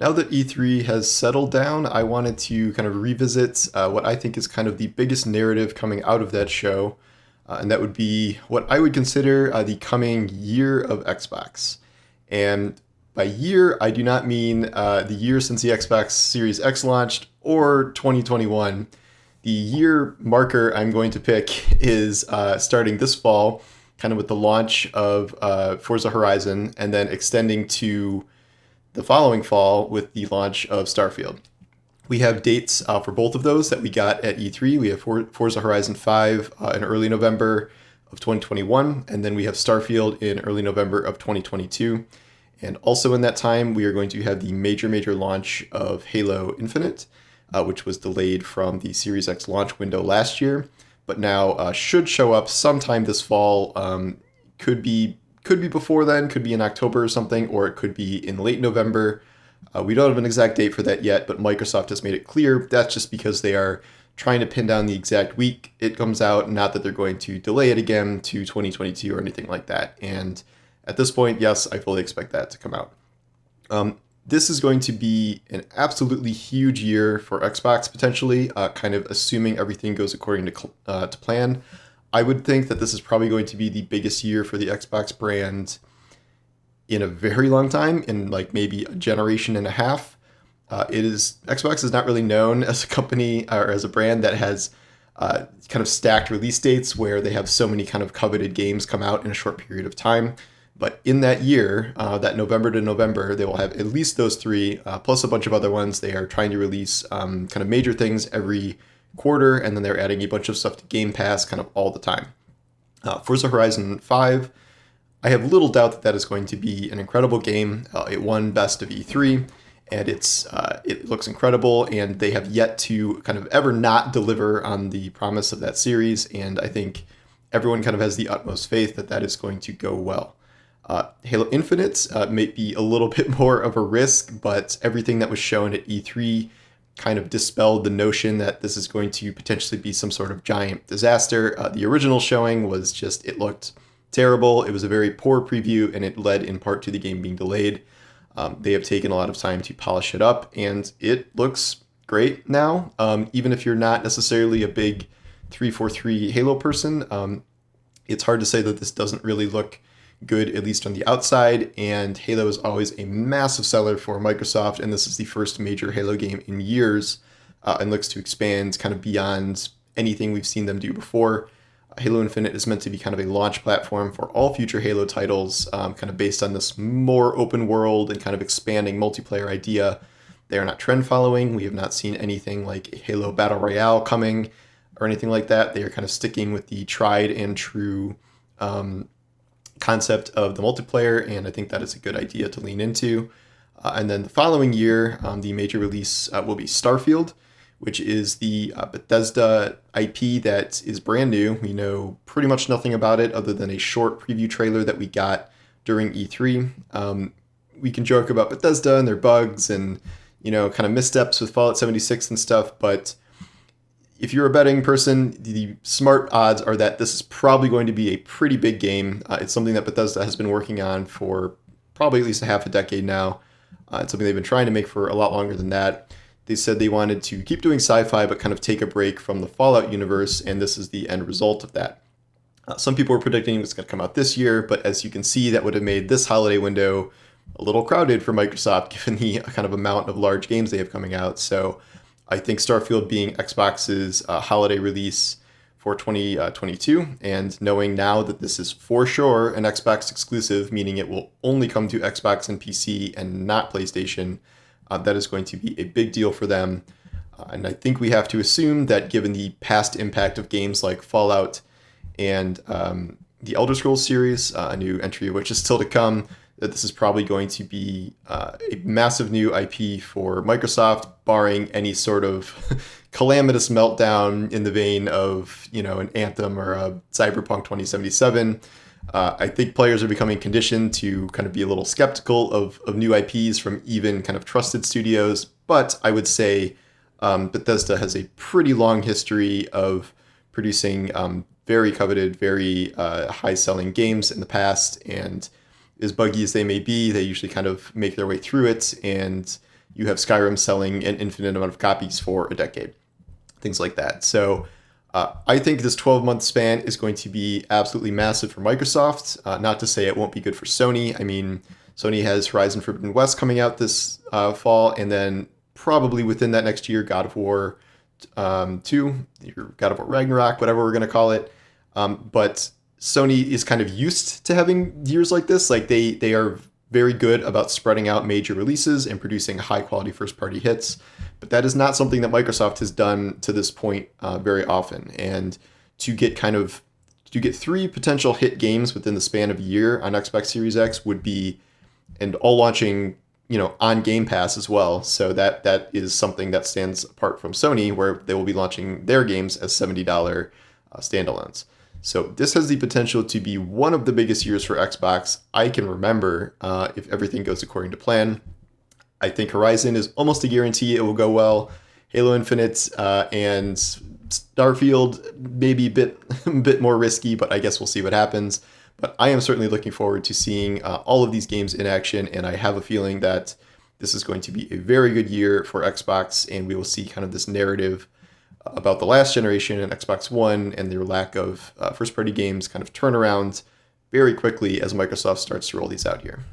Now that E3 has settled down, I wanted to kind of revisit what I think is kind of the biggest narrative coming out of that show, and that would be what I would consider the coming year of Xbox. And by year, I do not mean the year since the Xbox Series X launched or 2021. The year marker I'm going to pick is starting this fall, kind of with the launch of Forza Horizon, and then extending to the following fall with the launch of Starfield. We have dates for both of those that we got at E3. We have Forza Horizon 5 in early November of 2021, and then we have Starfield in early November of 2022. And also in that time, we are going to have the major launch of Halo Infinite, which was delayed from the Series X launch window last year, but now should show up sometime this fall. Could be before then, could be in October or something, or it could be in late November. We don't have an exact date for that yet, but Microsoft has made it clear that's just because they are trying to pin down the exact week it comes out, not that they're going to delay it again to 2022 or anything like that. And at this point, yes, I fully expect that to come out. This is going to be an absolutely huge year for Xbox, potentially, kind of assuming everything goes according to plan. I would think that this is probably going to be the biggest year for the Xbox brand in a very long time, in like maybe a generation and a half. Xbox is not really known as a company or as a brand that has kind of stacked release dates where they have so many kind of coveted games come out in a short period of time. But in that year, that November to November, they will have at least those three, plus a bunch of other ones. They are trying to release kind of major things every quarter, and then they're adding a bunch of stuff to Game Pass kind of all the time. Forza Horizon 5, I have little doubt that that is going to be an incredible game. It won Best of E3, and it looks incredible, and they have yet to kind of ever not deliver on the promise of that series, and I think everyone kind of has the utmost faith that that is going to go well. Halo Infinite may be a little bit more of a risk, but everything that was shown at E3 kind of dispelled the notion that this is going to potentially be some sort of giant disaster. The original showing was just, it looked terrible. It was a very poor preview, and it led in part to the game being delayed. They have taken a lot of time to polish it up, and it looks great now. Even if you're not necessarily a big 343 Halo person, it's hard to say that this doesn't really look good, at least on the outside, and Halo is always a massive seller for Microsoft, and this is the first major Halo game in years, and looks to expand kind of beyond anything we've seen them do before. Halo Infinite is meant to be kind of a launch platform for all future Halo titles, kind of based on this more open world and kind of expanding multiplayer idea. They are not trend following. We have not seen anything like a Halo Battle Royale coming or anything like that. They are kind of sticking with the tried and true concept of the multiplayer, and I think that is a good idea to lean into. And then the following year, the major release will be Starfield, which is the Bethesda IP that is brand new. We know pretty much nothing about it other than a short preview trailer that we got during E3. We can joke about Bethesda and their bugs and, kind of missteps with Fallout 76 and stuff, but if you're a betting person, the smart odds are that this is probably going to be a pretty big game. It's something that Bethesda has been working on for probably at least a half a decade now. It's something they've been trying to make for a lot longer than that. They said they wanted to keep doing sci-fi, but kind of take a break from the Fallout universe, and this is the end result of that. Some people were predicting it was going to come out this year, but as you can see, that would have made this holiday window a little crowded for Microsoft, given the kind of amount of large games they have coming out. So I think Starfield being Xbox's holiday release for 2022, and knowing now that this is for sure an Xbox exclusive, meaning it will only come to Xbox and PC and not PlayStation, that is going to be a big deal for them. And I think we have to assume that given the past impact of games like Fallout and the Elder Scrolls series, a new entry of which is still to come, that this is probably going to be a massive new IP for Microsoft, barring any sort of calamitous meltdown in the vein of, an Anthem or a Cyberpunk 2077. I think players are becoming conditioned to kind of be a little skeptical of new IPs from even kind of trusted studios, but I would say Bethesda has a pretty long history of producing very coveted, very high-selling games in the past, and as buggy as they may be, they usually kind of make their way through it and you have Skyrim selling an infinite amount of copies for a decade, things like that. So I think this 12-month span is going to be absolutely massive for Microsoft. Not to say it won't be good for Sony. I mean, Sony has Horizon Forbidden West coming out this fall, and then probably within that next year, God of War 2, or God of War Ragnarok, whatever we're going to call it. But Sony is kind of used to having years like this. Like they are very good about spreading out major releases and producing high quality first party hits. But that is not something that Microsoft has done to this point very often. And to get 3 potential hit games within the span of a year on Xbox Series X would be, and all launching, on Game Pass as well. So that is something that stands apart from Sony, where they will be launching their games as $70 standalones. So this has the potential to be one of the biggest years for Xbox I can remember if everything goes according to plan. I think Horizon is almost a guarantee it will go well. Halo Infinite and Starfield maybe a bit more risky, but I guess we'll see what happens. But I am certainly looking forward to seeing all of these games in action, and I have a feeling that this is going to be a very good year for Xbox, and we will see kind of this narrative about the last generation and Xbox One and their lack of first-party games kind of turn around very quickly as Microsoft starts to roll these out here.